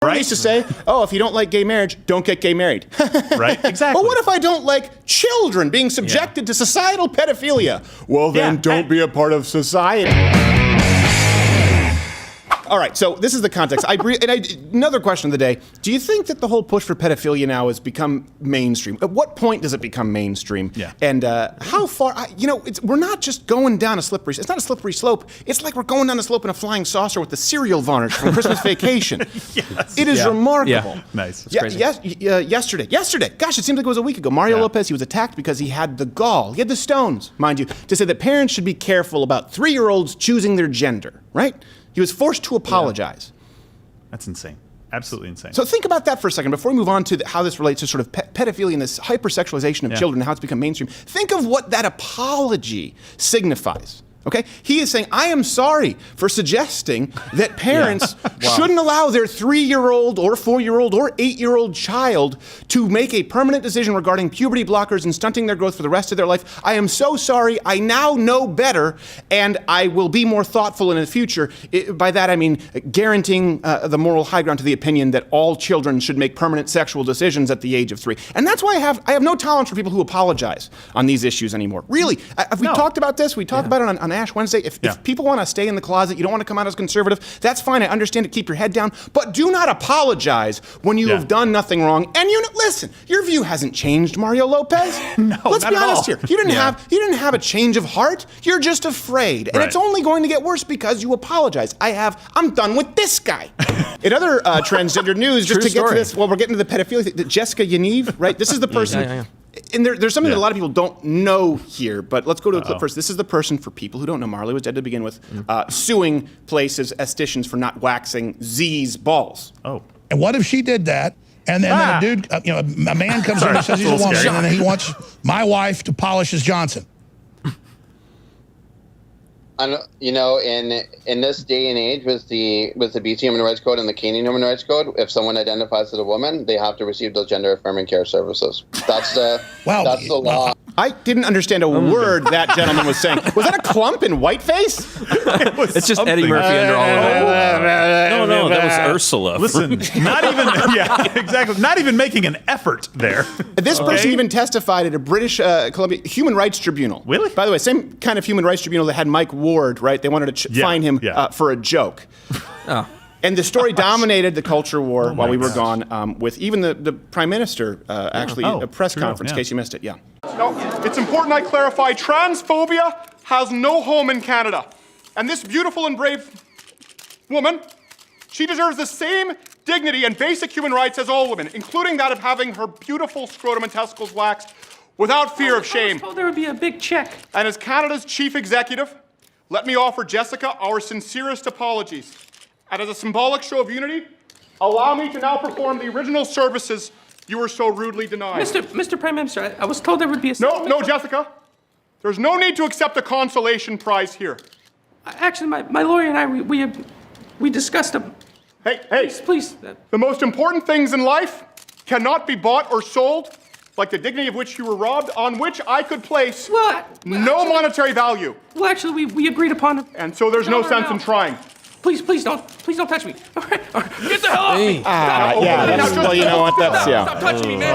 Everyone used to say, oh, if you don't like gay marriage, don't get gay married. Right, exactly. But what if I don't like children being subjected to societal pedophilia? Well, then don't be a part of society. All right, so this is the context. Another question of the day. Do you think that the whole push for pedophilia now has become mainstream? At what point does it become mainstream? Yeah. And how far, we're not just going down a slippery, it's not a slippery slope. It's like we're going down the slope in a flying saucer with the cereal varnish from Christmas Vacation. Yes. It is remarkable. Yeah. Nice. That's crazy. Yesterday, gosh, it seems like it was a week ago, Mario Lopez, he was attacked because he had the gall, he had the stones, mind you, to say that parents should be careful about 3-year-olds choosing their gender, right? He was forced to apologize. That's insane. Absolutely insane. So think about that for a second before we move on to how this relates to sort of pedophilia and this hypersexualization of children and how it's become mainstream. Think of what that apology signifies. Okay? He is saying, I am sorry for suggesting that parents shouldn't allow their 3-year-old or 4-year-old or 8-year-old child to make a permanent decision regarding puberty blockers and stunting their growth for the rest of their life. I am so sorry. I now know better, and I will be more thoughtful in the future. By that, I mean guaranteeing the moral high ground to the opinion that all children should make permanent sexual decisions at the age of 3. And that's why I have no tolerance for people who apologize on these issues anymore. Really, we talked about this. We talked about it on Ash Wednesday. If people want to stay in the closet, you don't want to come out as conservative, that's fine. I understand it. Keep your head down. But do not apologize when you have done nothing wrong. And listen, your view hasn't changed, Mario Lopez. No, let's be honest here. You didn't have a change of heart. You're just afraid. And it's only going to get worse because you apologize. I'm done with this guy. In other transgender news, just to get to this, we're getting to the pedophilia, Jessica Yaniv, right? This is the person. And there's something that a lot of people don't know here, but let's go to a clip first. This is the person, for people who don't know, Marley was dead to begin with, suing places, estheticians, for not waxing Z's balls. Oh. And what if she did that, and then a dude, a man comes in and says he's a woman, and then he wants my wife to polish his Johnson? In this day and age, with the BC Human Rights Code and the Canadian Human Rights Code, if someone identifies as a woman, they have to receive those gender affirming care services. That's the law. I didn't understand a word that gentleman was saying. Was that a clump in whiteface? It's just Eddie Murphy under all of it. No, that was Ursula. Listen, not even making an effort there. This person even testified at a British Columbia Human Rights Tribunal. Really? By the way, same kind of Human Rights Tribunal that had Mike Ward, right? They wanted to fine him for a joke. Oh. And the story dominated the culture war while we were gone, with even the Prime Minister a press conference, in case you missed it. No, it's important I clarify, transphobia has no home in Canada. And this beautiful and brave woman, she deserves the same dignity and basic human rights as all women, including that of having her beautiful scrotum and testicles waxed without fear of shame. I was told there would be a big check. And as Canada's chief executive, let me offer Jessica our sincerest apologies. And as a symbolic show of unity, allow me to now perform the original services you were so rudely denied. Mr. Prime Minister, I was told there would be a... No, Jessica. There's no need to accept a consolation prize here. Actually, my lawyer and I, we discussed them. Hey. Please. The most important things in life cannot be bought or sold, like the dignity of which you were robbed, on which I could place no monetary value. Well, actually, we agreed upon it. And so there's no sense in trying. Please don't touch me. All right. Get the hell off me. Well, you know what? Stop touching me, man.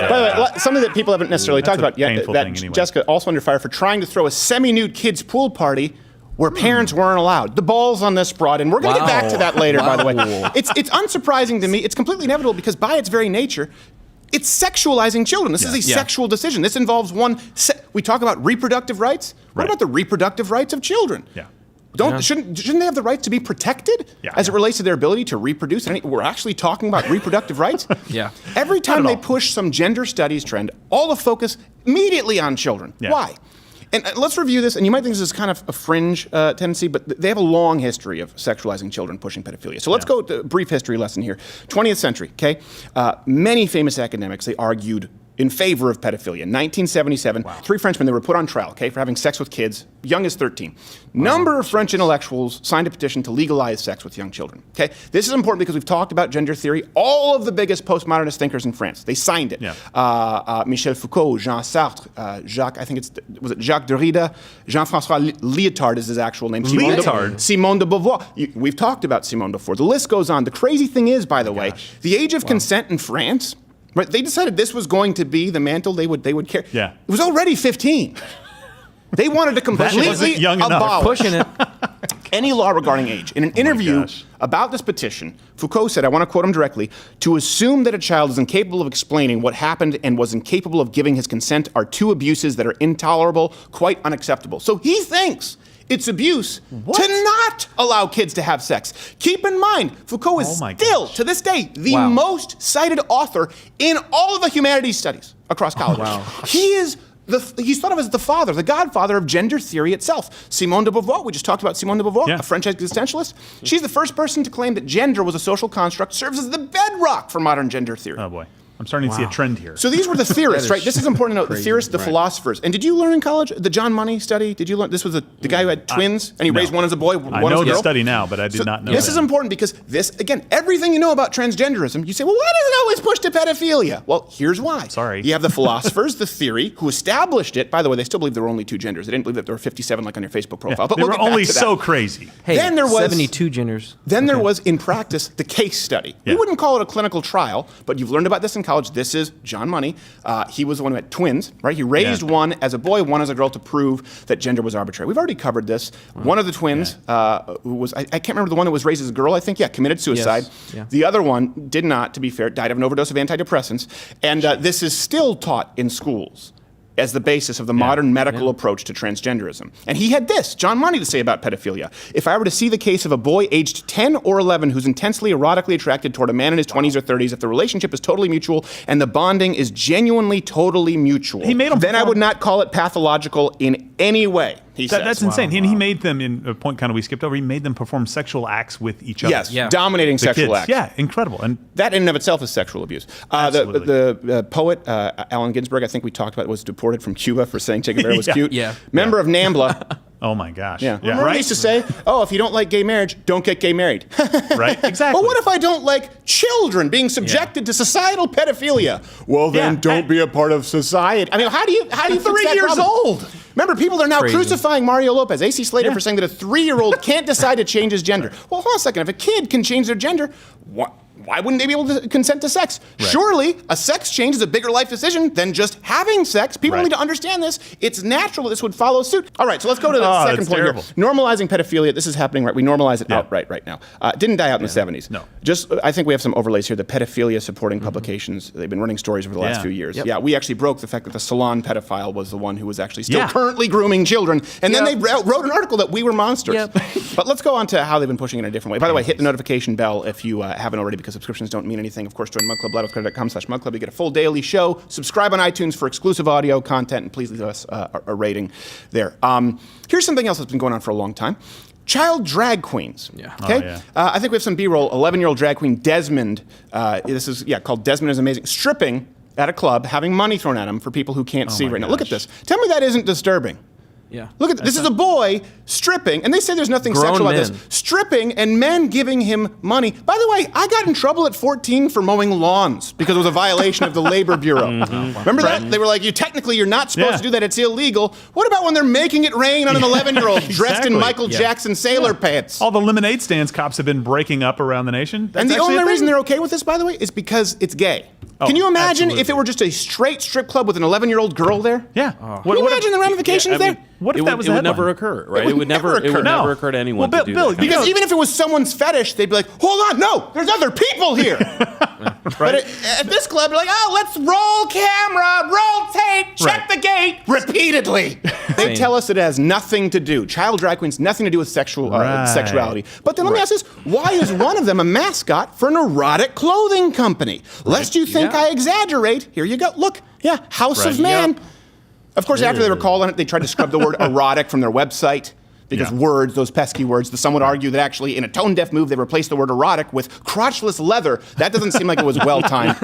By the way, something that people haven't necessarily talked about yet, that Jessica also under fire for trying to throw a semi-nude kids pool party where parents weren't allowed. The balls on this broad, and we're going to get back to that later, by the way. It's unsurprising to me. It's completely inevitable because by its very nature, it's sexualizing children. This is a sexual decision. This involves we talk about reproductive rights. What about the reproductive rights of children? Shouldn't they have the right to be protected as it relates to their ability to reproduce? We're actually talking about reproductive rights. Every time they push some gender studies trend, all the focus immediately on children. Why? And let's review this, and you might think this is kind of a fringe tendency, but they have a long history of sexualizing children, pushing pedophilia. So let's go to a brief history lesson here. 20th century, okay? Many famous academics, they argued in favor of pedophilia. In 1977, three Frenchmen, they were put on trial, okay, for having sex with kids, young as 13. Number of French intellectuals signed a petition to legalize sex with young children, okay? This is important because we've talked about gender theory. All of the biggest postmodernist thinkers in France, they signed it. Michel Foucault, Jean Sartre, Jacques, I think was it Jacques Derrida? Jean-François Lyotard is his actual name. Simone de Beauvoir. We've talked about Simone before. The list goes on. The crazy thing is, by the way, the age of consent in France, right, they decided this was going to be the mantle they would carry. Yeah. It was already 15. They wanted to completely abolish Pushing it. any law regarding age. In an interview about this petition, Foucault said, I want to quote him directly, to assume that a child is incapable of explaining what happened and was incapable of giving his consent are two abuses that are intolerable, quite unacceptable. So he thinks it's abuse to not allow kids to have sex. Keep in mind, Foucault is still, to this day, the most cited author in all of the humanities studies across colleges. He's thought of as the father, the godfather of gender theory itself. Simone de Beauvoir, we just talked about Simone de Beauvoir, a French existentialist. She's the first person to claim that gender was a social construct, serves as the bedrock for modern gender theory. Oh boy. I'm starting to see a trend here. So these were the theorists, right? This is important to note. The theorists, the philosophers. And did you learn in college the John Money study? Did you learn? This was the guy who had twins, and he raised one as a boy, one as a girl? I know the study now, but I did not know This is important because this, again, everything you know about transgenderism, you say, well, why does it always push to pedophilia? Well, here's why. Sorry. You have the philosophers, the theory, who established it. By the way, they still believe there were only two genders. They didn't believe that there were 57 like on your Facebook profile. But they we'll were get back only to that. so crazy. Hey, then there was 72 genders. Then there was, in practice, the case study. We wouldn't call it a clinical trial, but you've learned about this in college. This is John Money. He was the one who had twins, right? He raised one as a boy, one as a girl to prove that gender was arbitrary. We've already covered this. One of the twins, who was, I can't remember the one that was raised as a girl, I think, committed suicide. The other one did not, to be fair, died of an overdose of antidepressants. And this is still taught in schools as the basis of the modern medical approach to transgenderism. And he had this, John Money, to say about pedophilia. If I were to see the case of a boy aged 10 or 11 who's intensely erotically attracted toward a man in his 20s or 30s, if the relationship is totally mutual and the bonding is genuinely totally mutual, then I would not call it pathological in any way. He says. That's insane. And he made them, in a point kind of we skipped over, he made them perform sexual acts with each other. Yes, dominating sexual acts. Yeah, incredible. And that in and of itself is sexual abuse. The poet, Allen Ginsberg, I think we talked about, was deported from Cuba for saying Che Guevara was cute. Member of NAMBLA. Oh my gosh. Remember he used to say, if you don't like gay marriage, don't get gay married. Right, exactly. But what if I don't like children being subjected to societal pedophilia? Well, then don't be a part of society. I mean, how do you 3 years old? Remember, people are now crucifying Mario Lopez, AC Slater, for saying that a 3-year-old can't decide to change his gender. Well, hold on a second. If a kid can change their gender, why wouldn't they be able to consent to sex? Right. Surely, a sex change is a bigger life decision than just having sex. People need to understand this. It's natural that this would follow suit. All right, so let's go to the second point here. Normalizing pedophilia. This is happening, right? We normalize it outright right now. It didn't die out in the 70s. No. Just, I think we have some overlays here. The pedophilia supporting publications. They've been running stories over the last few years. Yeah, we actually broke the fact that the salon pedophile was the one who was actually still currently grooming children. And then they wrote an article that we were monsters. But let's go on to how they've been pushing it in a different way. By the way, hit the notification bell if you haven't already, because subscriptions don't mean anything. Of course, join Mug Club, loudwithcredit.com/mugclub. You get a full daily show. Subscribe on iTunes for exclusive audio content, and please leave us a rating there. Here's something else that's been going on for a long time. Child drag queens. Okay? I think we have some B-roll. 11-year-old drag queen Desmond. This is called Desmond is Amazing. Stripping at a club, having money thrown at him for people who can't see right now. Look at this. Tell me that isn't disturbing. Look at this. Is a boy stripping, and they say there's nothing sexual about this. Stripping and men giving him money. By the way, I got in trouble at 14 for mowing lawns because it was a violation of the Labor Bureau. Remember that? They were like, you're not supposed to do that. It's illegal. What about when they're making it rain on an 11-year-old dressed in Michael Jackson sailor pants? All the lemonade stands cops have been breaking up around the nation. And the only reason they're okay with this, by the way, is because it's gay. Can you imagine if it were just a straight strip club with an 11-year-old girl there? Yeah. Can you imagine the ramifications there? What if that was the headline? It would never occur, right? It would never occur to anyone to do that. Because even if it was someone's fetish, they'd be like, hold on, no, there's other people here. But at this club, they're like, let's roll camera, roll tape, check the gate, repeatedly. They tell us it has nothing to do, child drag queens, nothing to do with sexuality. But then let me ask this, why is one of them a mascot for an erotic clothing company? Lest you think I exaggerate, here you go. Look, House of Man. Of course, after they were called on it, they tried to scrub the word erotic from their website. Because words, those pesky words, some would argue that actually in a tone-deaf move, they replaced the word erotic with crotchless leather. That doesn't seem like it was well-timed.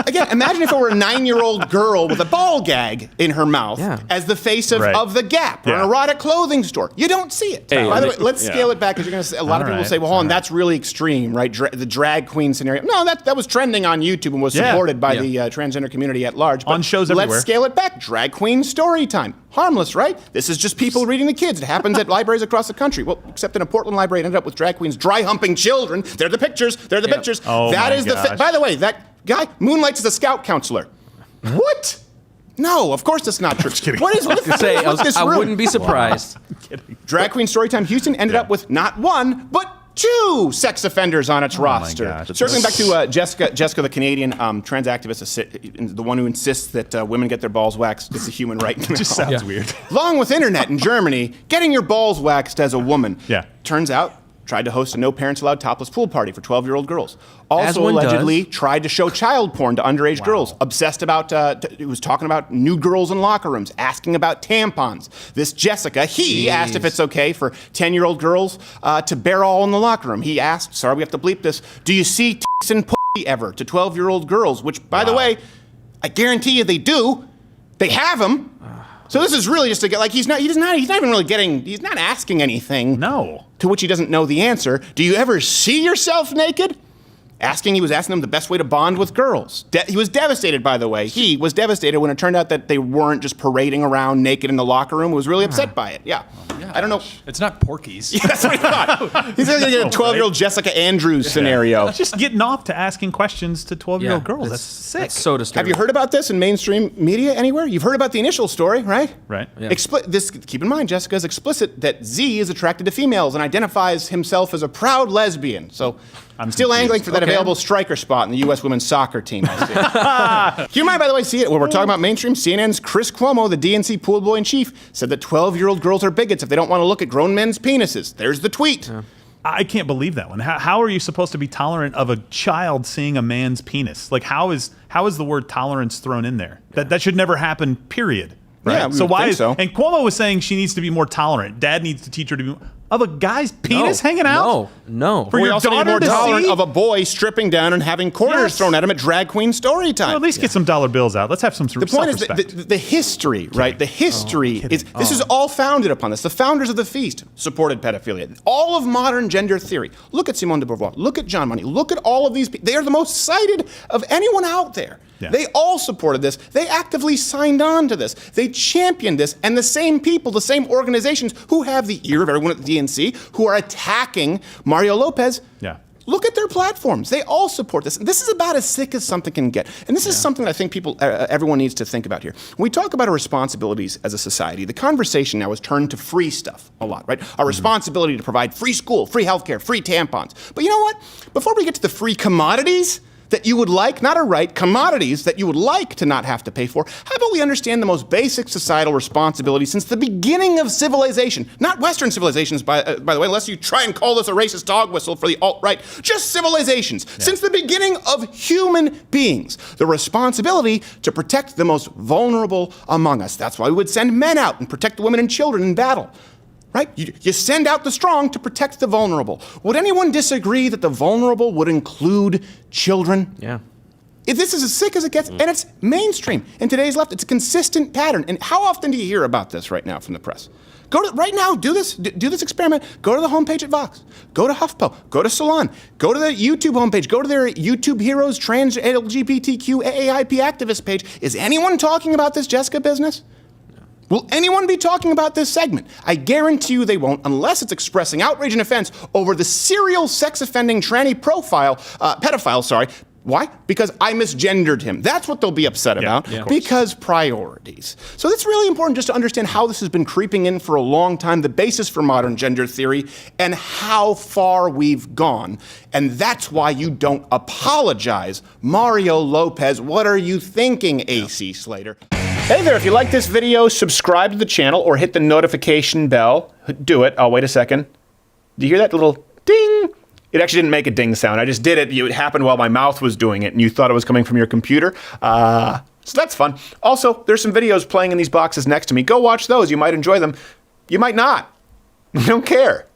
Again, imagine if it were a 9-year-old girl with a ball gag in her mouth as the face of the Gap or an erotic clothing store. You don't see it. Hey, by the way, let's scale it back because you're going to say a lot of people will say, "Well, hold on, that's really extreme, right?" The drag queen scenario. No, that was trending on YouTube and was supported by the transgender community at large. But on shows everywhere. Let's scale it back. Drag queen story time. Harmless, right? This is just people reading to kids. It happens at libraries across the country. Well, except in a Portland library, it ended up with drag queens dry humping children. They're the pictures. They're the pictures. Oh, that is gosh. by the way, that guy moonlights as a scout counselor. What? No, of course that's not true. What is with this I room? wouldn't be surprised. Drag Queen Storytime Houston ended up with not one, but 2 sex offenders on its roster. gosh. Circling back to Jessica, the Canadian trans activist, the one who insists that women get their balls waxed. It's a human right. It just sounds weird. Along with internet in Germany, getting your balls waxed as a woman. Yeah. Turns out, tried to host a no parents allowed topless pool party for 12-year-old girls. Also one allegedly tried to show child porn to underage girls. Obsessed about, it was talking about nude girls in locker rooms, asking about tampons. This Jessica, he asked if it's okay for 10-year-old girls to bear all in the locker room. He asked, sorry we have to bleep this, do you see tits and pussy ever to 12-year-old girls? Which, by the way, I guarantee you they do. They have them. So this is really just to get, like, he's not even really getting, he's not asking anything. No. To which he doesn't know the answer. Do you ever see yourself naked? He was asking them the best way to bond with girls. He was devastated, by the way. He was devastated when it turned out that they weren't just parading around naked in the locker room. He was really upset by it. Yeah. I don't know. It's not Porky's. Yeah, that's what he thought. He's going to get a 12-year-old Jessica Andrews scenario. Just getting off to asking questions to 12-year-old girls. That's sick. That's so disturbing. Have you heard about this in mainstream media anywhere? You've heard about the initial story, right? Right. Yeah. Keep in mind, Jessica is explicit that Z is attracted to females and identifies himself as a proud lesbian. So I'm still angling for that available striker spot in the U.S. women's soccer team. I see. Do you mind, by the way, see it? When we're talking about mainstream, CNN's Chris Cuomo, the DNC pool boy in chief, said that 12-year-old girls are bigots if they don't want to look at grown men's penises. There's the tweet. Yeah. I can't believe that one. How are you supposed to be tolerant of a child seeing a man's penis? Like, how is the word tolerance thrown in there? That should never happen, period. Right? Yeah, so why so. And Cuomo was saying she needs to be more tolerant. Dad needs to teach her to be of a guy's penis hanging out? No. For your also need daughter more to tolerant see? of a boy stripping down and having quarters thrown at him at drag queen story time. Well, at least get some dollar bills out. Let's have some The point is that the history, right? The history is this is all founded upon this. The founders of the feast supported pedophilia. All of modern gender theory. Look at Simone de Beauvoir. Look at John Money. Look at all of these people. They are the most cited of anyone out there. Yeah. They all supported this. They actively signed on to this. They championed this. And the same people, the same organizations who have the ear of everyone at the DNC, who are attacking Mario Lopez, look at their platforms. They all support this. This is about as sick as something can get. And this is something that I think everyone needs to think about here. When we talk about our responsibilities as a society, the conversation now has turned to free stuff a lot, right? Our responsibility to provide free school, free healthcare, free tampons. But you know what? Before we get to the free commodities that you would like, not a right, commodities that you would like to not have to pay for, how about we understand the most basic societal responsibility since the beginning of civilization? Not Western civilizations, by the way, unless you try and call this a racist dog whistle for the alt-right. Just civilizations. Yeah. Since the beginning of human beings. The responsibility to protect the most vulnerable among us. That's why we would send men out and protect the women and children in battle. Right? You send out the strong to protect the vulnerable. Would anyone disagree that the vulnerable would include children? Yeah. If this is as sick as it gets, and it's mainstream in today's left, it's a consistent pattern. And how often do you hear about this right now from the press? Right now, do this experiment. Go to the homepage at Vox. Go to HuffPo. Go to Salon. Go to the YouTube homepage. Go to their YouTube Heroes Trans LGBTQ AAIP activist page. Is anyone talking about this Jessica business? Will anyone be talking about this segment? I guarantee you they won't, unless it's expressing outrage and offense over the serial sex-offending tranny pedophile. Why? Because I misgendered him. That's what they'll be upset about, because priorities. So it's really important just to understand how this has been creeping in for a long time, the basis for modern gender theory, and how far we've gone. And that's why you don't apologize. Mario Lopez, what are you thinking, AC Slater? Hey there, if you like this video, subscribe to the channel or hit the notification bell. Do it. I'll wait a second. Do you hear that little ding? It actually didn't make a ding sound. I just did it. It happened while my mouth was doing it, and you thought it was coming from your computer. So that's fun. Also, there's some videos playing in these boxes next to me. Go watch those. You might enjoy them. You might not. I don't care.